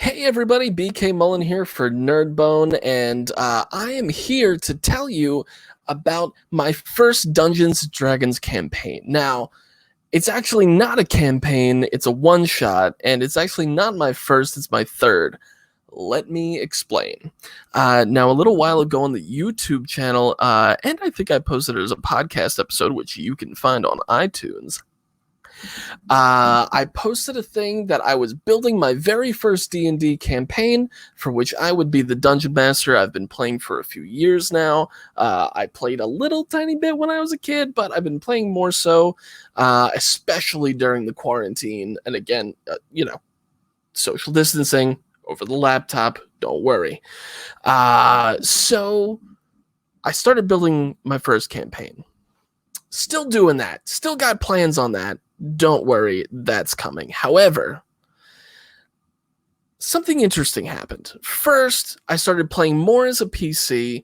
Hey everybody, BK Mullen here for Nerdbone, and I am here to tell you about my first Dungeons & Dragons campaign. Now, it's actually not a campaign, it's a one-shot, and it's actually not my first, it's my third. Let me explain. Now, a little while ago on the YouTube channel, and I think I posted it as a podcast episode, which you can find on iTunes, I posted a thing that I was building my very first D&D campaign, for which I would be the dungeon master. I've been playing for a few years now. I played a little tiny bit when I was a kid, but I've been playing more so, especially during the quarantine. And again, social distancing over the laptop. Don't worry. So I started building my first campaign. Still doing that. Still got plans on that. Don't worry, that's coming. However, something interesting happened. First, I started playing more as a PC,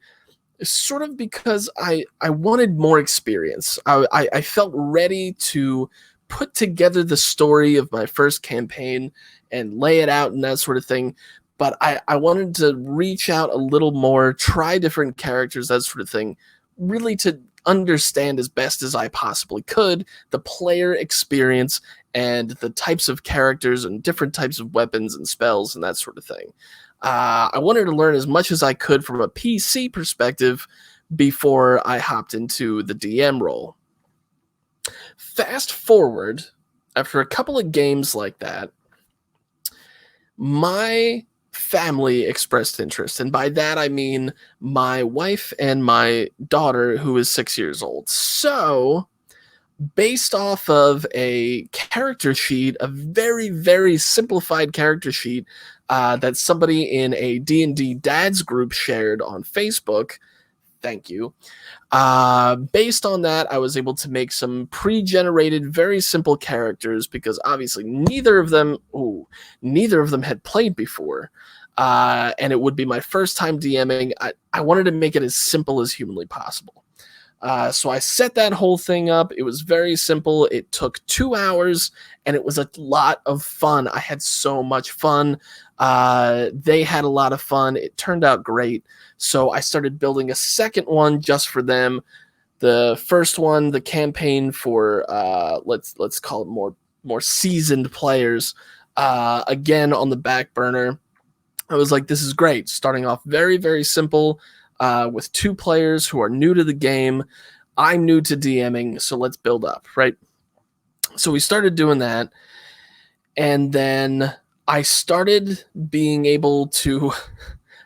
sort of because I wanted more experience. I felt ready to put together the story of my first campaign and lay it out and that sort of thing. But I wanted to reach out a little more, try different characters, that sort of thing, really to understand as best as I possibly could the player experience and the types of characters and different types of weapons and spells and that sort of thing. I wanted to learn as much as I could from a PC perspective before I hopped into the DM role. Fast forward, after a couple of games like that, my family expressed interest, and by that I mean my wife and my daughter, who is 6 years old. So, based off of a character sheet, a very, very simplified character sheet that somebody in a D&D dads group shared on Facebook, thank you. Based on that, I was able to make some pre-generated, very simple characters because obviously neither of them had played before, and it would be my first time DMing. I wanted to make it as simple as humanly possible. So I set that whole thing up. It was very simple. It took 2 hours, and it was a lot of fun. I had so much fun. They had a lot of fun. It turned out great. So I started building a second one just for them. The first one, the campaign for let's call it more seasoned players, again on the back burner. I was like, this is great. Starting off very, very simple with 2 players who are new to the game. I'm new to DMing, so let's build up, right? So we started doing that, and then I started being able to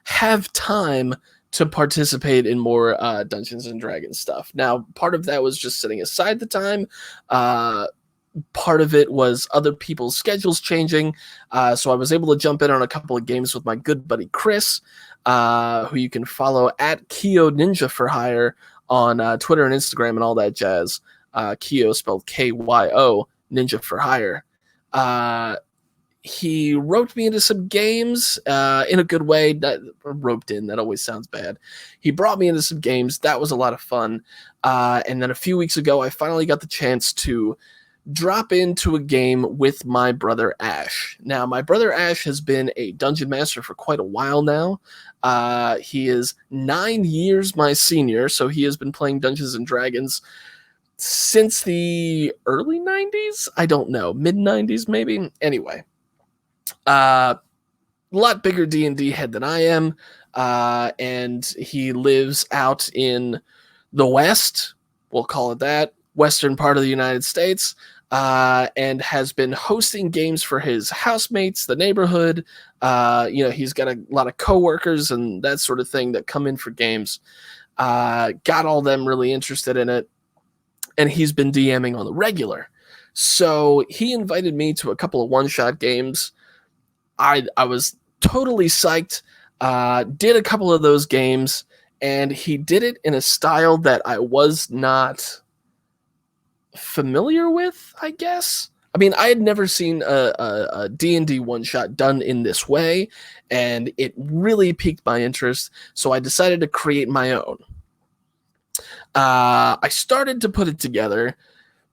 have time to participate in more Dungeons and Dragons stuff. Now, part of that was just setting aside the time. Part of it was other people's schedules changing. So I was able to jump in on a couple of games with my good buddy Chris, who you can follow at Kyo Ninja for Hire on Twitter and Instagram and all that jazz. Kyo spelled Kyo, Ninja for Hire. He roped me into some games in a good way. Roped in, that always sounds bad. He brought me into some games. That was a lot of fun. And then a few weeks ago, I finally got the chance to drop into a game with my brother Ash. Now, my brother Ash has been a dungeon master for quite a while now. He is 9 years my senior, so he has been playing Dungeons and Dragons since the early 90s? I don't know. Mid-90s, maybe? Anyway. A lot bigger D&D head than I am, and he lives out in the West, we'll call it that, western part of the United States, and has been hosting games for his housemates, the neighborhood. He's got a lot of coworkers and that sort of thing that come in for games. Got all them really interested in it, and he's been DMing on the regular. So he invited me to a couple of one-shot games. I was totally psyched, did a couple of those games, and he did it in a style that I was not familiar with, I guess. I mean, I had never seen a D&D one-shot done in this way, and it really piqued my interest, so I decided to create my own. I started to put it together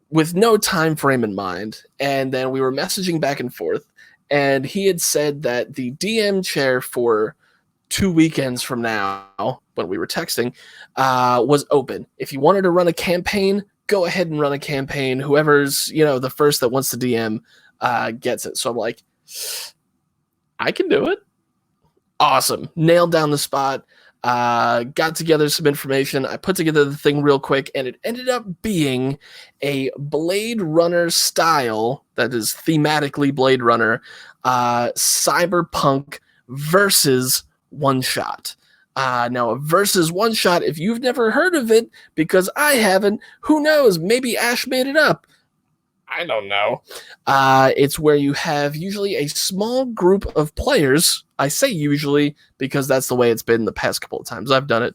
with no time frame in mind, and then we were messaging back and forth, and he had said that the DM chair for 2 weekends from now, when we were texting, was open. If you wanted to run a campaign, go ahead and run a campaign. Whoever's, the first that wants to DM gets it. So I'm like, I can do it. Awesome. Nailed down the spot. Got together some information. I put together the thing real quick, and it ended up being a Blade Runner style, that is thematically Blade Runner, cyberpunk versus one shot. Now, a versus one shot, if you've never heard of it, because I haven't, who knows? Maybe Ash made it up. I don't know. It's where you have usually a small group of players. I say usually because that's the way it's been the past couple of times I've done it.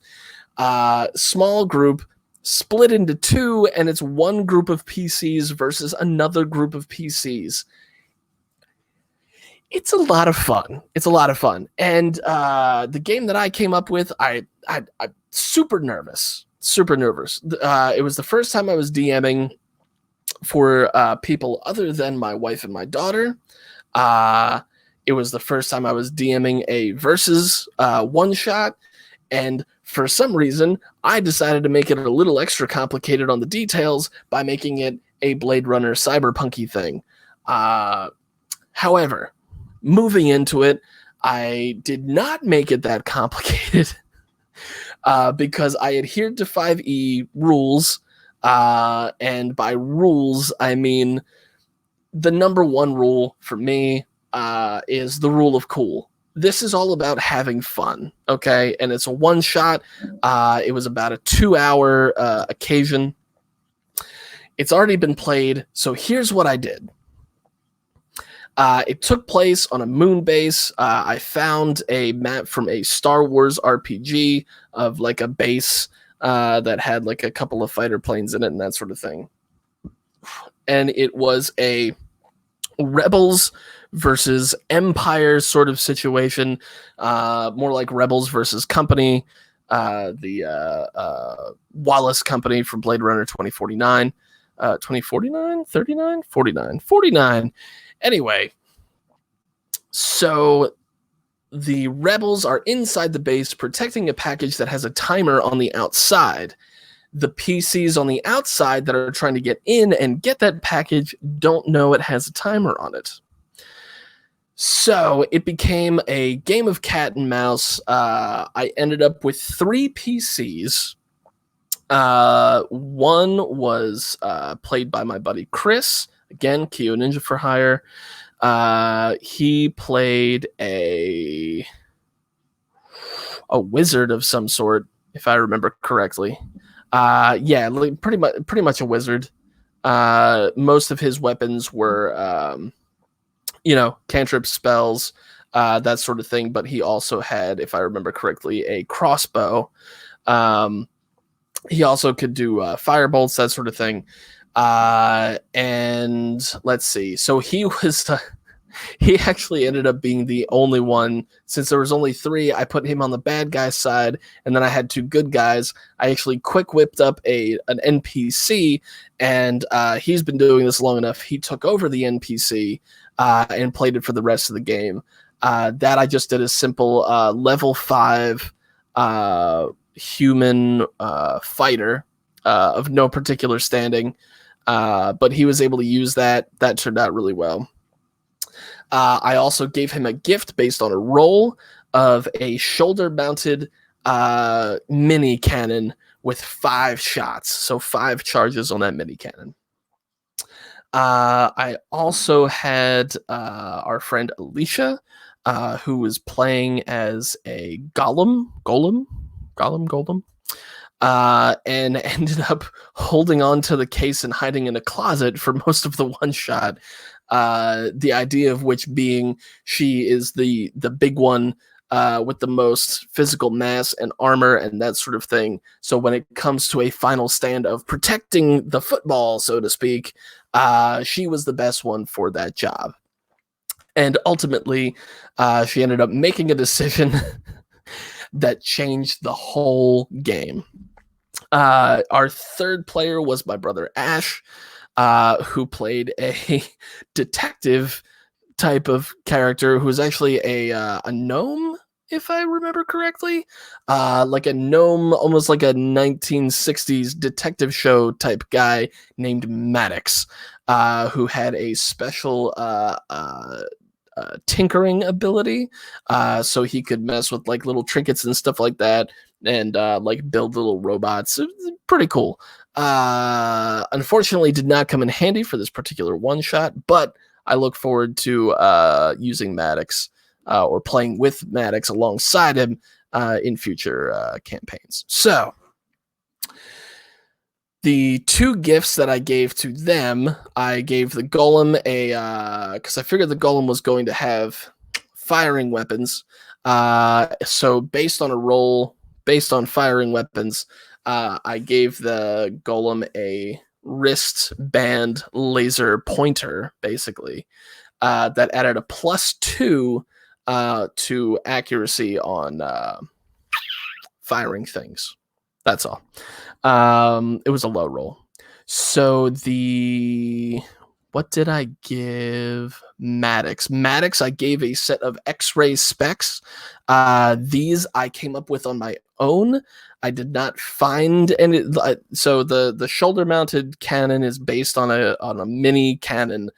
Small group split into two, and it's one group of PCs versus another group of PCs. It's a lot of fun. And the game that I came up with, I'm super nervous. It was the first time I was DMing for people other than my wife and my daughter. It was the first time I was DMing a versus one shot, and for some reason, I decided to make it a little extra complicated on the details by making it a Blade Runner cyberpunky thing. However, moving into it, I did not make it that complicated because I adhered to 5e rules. And by rules, I mean the number one rule for me is the rule of cool. This is all about having fun, okay? And it's a one shot. It was about a 2-hour occasion. It's already been played, so here's what I did. It took place on a moon base. I found a map from a Star Wars RPG of like a base that had like a couple of fighter planes in it and that sort of thing. And it was a Rebels versus Empire sort of situation, more like Rebels versus Company, the Wallace Company from Blade Runner 2049. 2049? 39? 49. 49. Anyway, so the rebels are inside the base protecting a package that has a timer on the outside. The PCs on the outside that are trying to get in and get that package don't know it has a timer on it. So it became a game of cat and mouse. I ended up with 3 PCs. One was played by my buddy Chris, again, Kyo Ninja for Hire. He played a wizard of some sort, if I remember correctly. Yeah, pretty much a wizard. Most of his weapons were, cantrip spells, that sort of thing. But he also had, if I remember correctly, a crossbow. He also could do firebolts, that sort of thing. And let's see. So he was, he actually ended up being the only one. Since there was only 3, I put him on the bad guy side, and then I had 2 good guys. I actually quick whipped up an NPC, and he's been doing this long enough. He took over the NPC and played it for the rest of the game. That I just did a simple level 5 human fighter of no particular standing. But he was able to use that. That turned out really well. I also gave him a gift based on a roll of a shoulder-mounted mini cannon with 5 shots. So 5 charges on that mini cannon. I also had our friend Alicia, who was playing as a golem. And ended up holding on to the case and hiding in a closet for most of the one shot. The idea of which being she is the big one with the most physical mass and armor and that sort of thing. So when it comes to a final stand of protecting the football, so to speak, she was the best one for that job. And ultimately, she ended up making a decision that changed the whole game. Our third player was my brother Ash, who played a detective type of character who's actually a gnome, if I remember correctly, like a gnome, almost like a 1960s detective show type guy named Maddox, who had a special tinkering ability, so he could mess with like little trinkets and stuff like that, and like build little robots. Pretty cool. Unfortunately, did not come in handy for this particular one shot, but I look forward to using Maddox or playing with Maddox alongside him in future campaigns. So the two gifts that I gave to them, I gave the golem because I figured the golem was going to have firing weapons. So based on a roll, based on firing weapons, I gave the golem a wristband laser pointer, basically, that added a +2 to accuracy on firing things. That's all. It was a low roll. So what did I give Maddox? Maddox, I gave a set of X-ray specs. These I came up with on my own. I did not find any. So the shoulder-mounted cannon is based on a mini cannon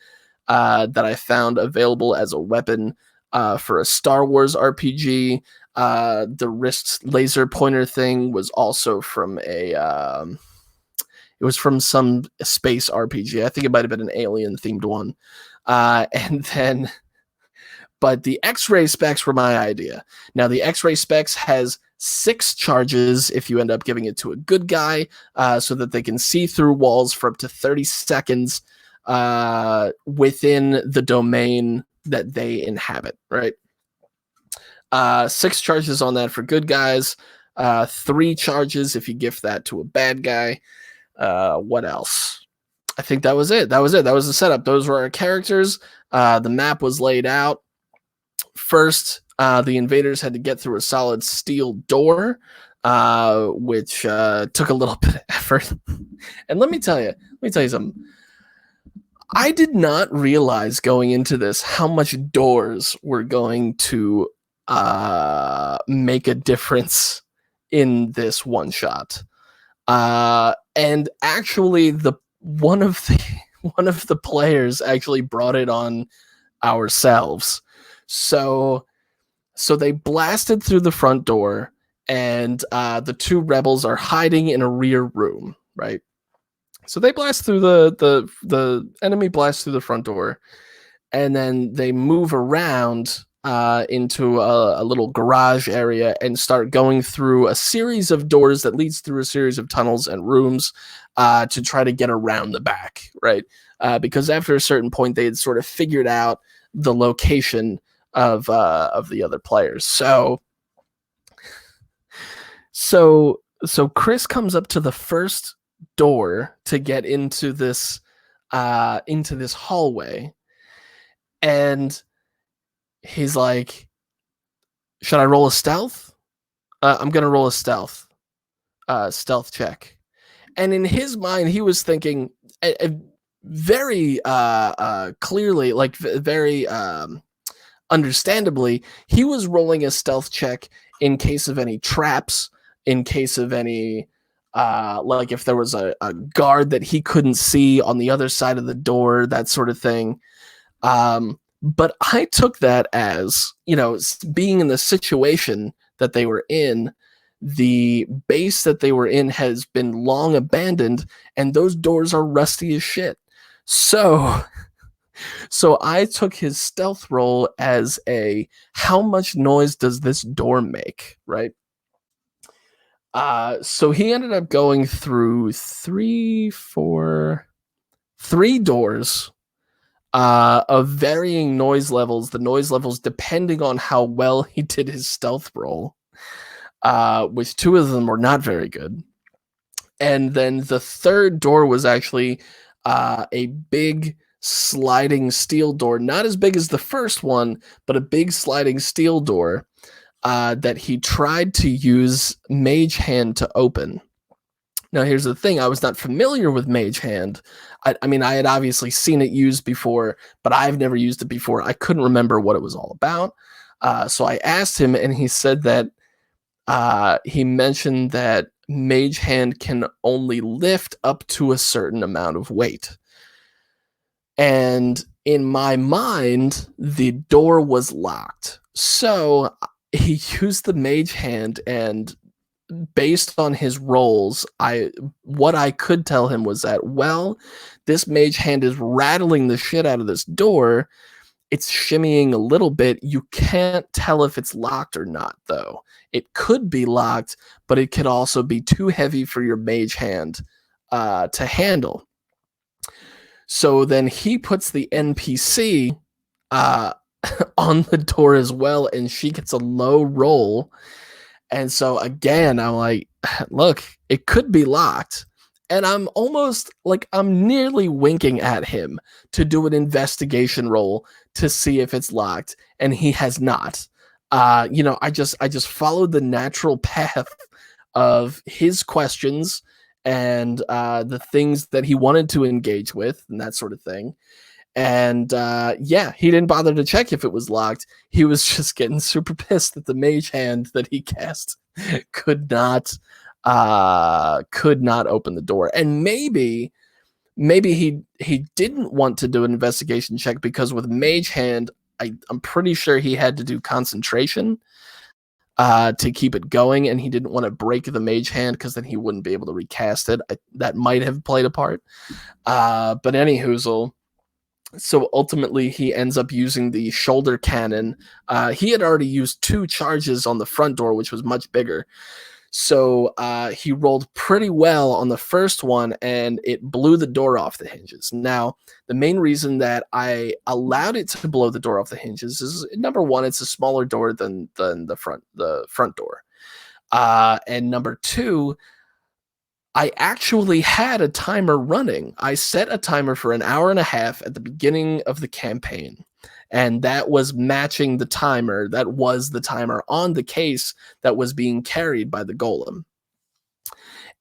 that I found available as a weapon for a Star Wars RPG. The wrist laser pointer thing was also from it was from some space RPG. I think it might have been an alien themed one. And then, but the X-ray specs were my idea. Now the X-ray specs has 6 charges if you end up giving it to a good guy, so that they can see through walls for up to 30 seconds within the domain that they inhabit, right? 6 charges on that for good guys, 3 charges if you gift that to a bad guy. What else? I think that was it. That was the setup. Those were our characters. The map was laid out. First, the invaders had to get through a solid steel door, which took a little bit of effort. And let me tell you something. I did not realize going into this how much doors were going to make a difference in this one shot. And actually, one of the players actually brought it on ourselves. So they blasted through the front door, and the 2 rebels are hiding in a rear room, right? So they blast through the enemy blasts through the front door, and then they move around into a little garage area and start going through a series of doors that leads through a series of tunnels and rooms to try to get around the back, right? Because after a certain point, they had sort of figured out the location of the other players. So Chris comes up to the first door to get into this hallway, and he's like, should I roll a stealth? I'm going to roll a stealth check. And in his mind, he was thinking very clearly, like very understandably, he was rolling a stealth check in case of any traps, in case of any, like if there was a guard that he couldn't see on the other side of the door, that sort of thing. But I took that as, being in the situation that they were in, the base that they were in has been long abandoned, and those doors are rusty as shit. So I took his stealth roll as how much noise does this door make, right? So he ended up going through 3 doors of varying noise levels, the noise levels depending on how well he did his stealth roll, which 2 of them were not very good. And then the 3rd door was actually a big sliding steel door, not as big as the first one, but a big sliding steel door that he tried to use Mage Hand to open. Now, here's the thing. I was not familiar with Mage Hand. I mean, I had obviously seen it used before, but I've never used it before. I couldn't remember what it was all about. So I asked him, and he said that he mentioned that Mage Hand can only lift up to a certain amount of weight. And in my mind, the door was locked. So he used the Mage Hand, and based on his rolls, what I could tell him was that, well, this Mage Hand is rattling the shit out of this door. It's shimmying a little bit. You can't tell if it's locked or not, though. It could be locked, but it could also be too heavy for your Mage Hand to handle. So then he puts the NPC on the door as well, and she gets a low roll. And so again, I'm like, look, it could be locked. And I'm nearly winking at him to do an investigation roll to see if it's locked, and he has not. I just followed the natural path of his questions and the things that he wanted to engage with and that sort of thing. And he didn't bother to check if it was locked. He was just getting super pissed that the Mage Hand that he cast could not open the door. And maybe he didn't want to do an investigation check because with Mage Hand, I'm pretty sure he had to do concentration to keep it going, and he didn't want to break the Mage Hand because then he wouldn't be able to recast it. That might have played a part. But anyhoozle, so ultimately he ends up using the shoulder cannon. He had already used 2 charges on the front door, which was much bigger. So he rolled pretty well on the first one, and it blew the door off the hinges. Now, the main reason that I allowed it to blow the door off the hinges is, number one, it's a smaller door than the front door. And number 2, I actually had a timer running. I set a timer for an hour and a half at the beginning of the campaign, and that was matching the timer. That was the timer on the case that was being carried by the golem.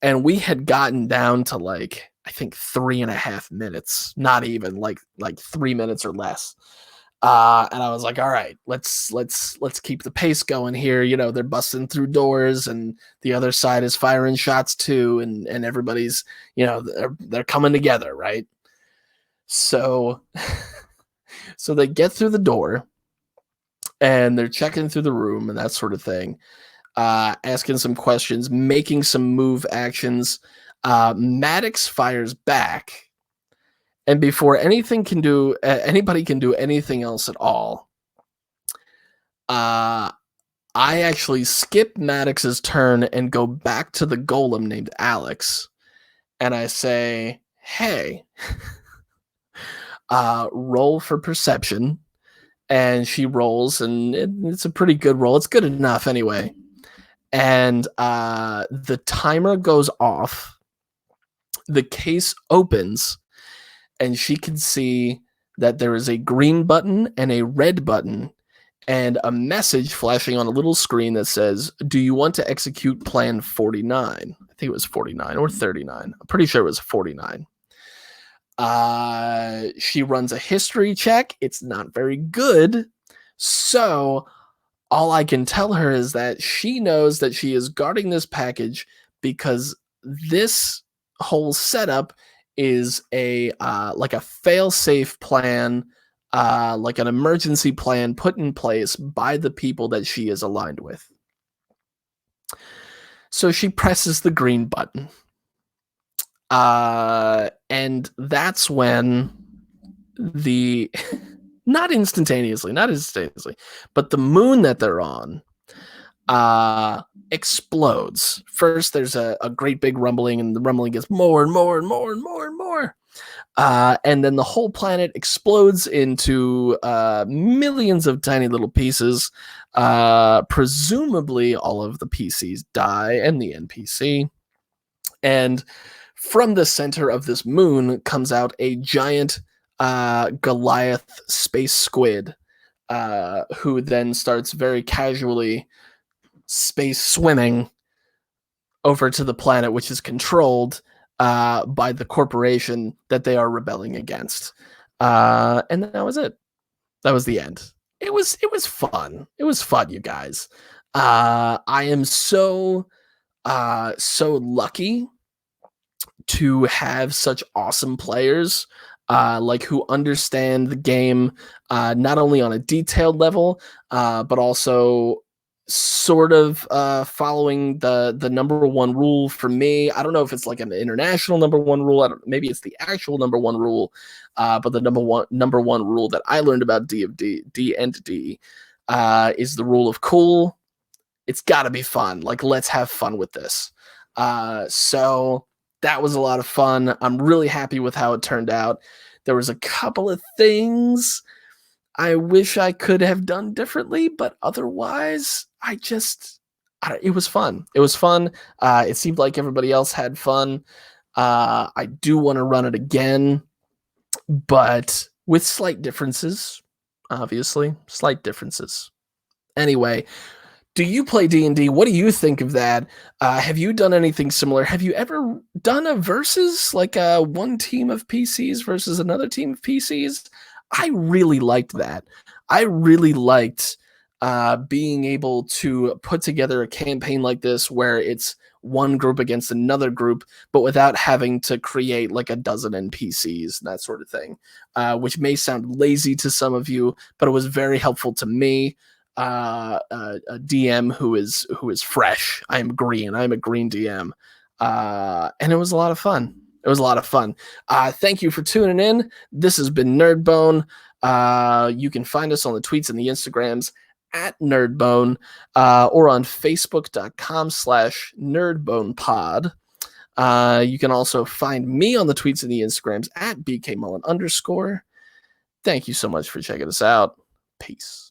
And we had gotten down to I think 3.5 minutes, not even like 3 minutes or less. And I was like, all right, let's keep the pace going here. They're busting through doors, and the other side is firing shots too, and everybody's, they're coming together, right? So so they get through the door, and they're checking through the room and that sort of thing, asking some questions, making some move actions. Maddox fires back. And before anybody can do anything else at all, I actually skip Maddox's turn and go back to the golem named Alex, and I say, "Hey, roll for perception." And she rolls, and it's a pretty good roll. It's good enough anyway. And the timer goes off. The case opens, and she can see that there is a green button and a red button and a message flashing on a little screen that says, "Do you want to execute plan 49?" I think it was 49 or 39. I'm pretty sure it was 49. She runs a history check. It's not very good. So all I can tell her is that she knows that she is guarding this package because this whole setup is a fail-safe plan, like an emergency plan put in place by the people that she is aligned with. So she presses the green button. And that's when not instantaneously, but the moon that they're on explodes. First, there's a great big rumbling, and the rumbling gets more and more and more and more and more. And then the whole planet explodes into millions of tiny little pieces. Presumably, all of the PCs die and the NPC. And from the center of this moon comes out a giant Goliath space squid, who then starts very casually space swimming over to the planet, which is controlled by the corporation that they are rebelling against. And that was it. That was the end. It was fun. It was fun, you guys. I am so lucky to have such awesome players like who understand the game not only on a detailed level but also sort of following the number one rule for me. I don't know if it's like an international number one rule. Maybe it's the actual number one rule, but the number one rule that I learned about D&D is the rule of cool. It's got to be fun. Like, let's have fun with this. So that was a lot of fun. I'm really happy with how it turned out. There was a couple of things I wish I could have done differently, but otherwise, it was fun. It was fun. It seemed like everybody else had fun. I do want to run it again, but with slight differences, obviously, slight differences. Anyway, do you play D&D? What do you think of that? Have you done anything similar? Have you ever done a versus, like one team of PCs versus another team of PCs? I really liked that. I really liked being able to put together a campaign like this where it's one group against another group, but without having to create like a dozen NPCs and that sort of thing, which may sound lazy to some of you, but it was very helpful to me. A DM who is fresh. I am green. I'm a green DM, and it was a lot of fun. It was a lot of fun. Thank you for tuning in. This has been Nerdbone. You can find us on the tweets and the Instagrams at Nerdbone, or on Facebook.com/NerdbonePod. You can also find me on the tweets and the Instagrams at BKMullen_. Thank you so much for checking us out. Peace.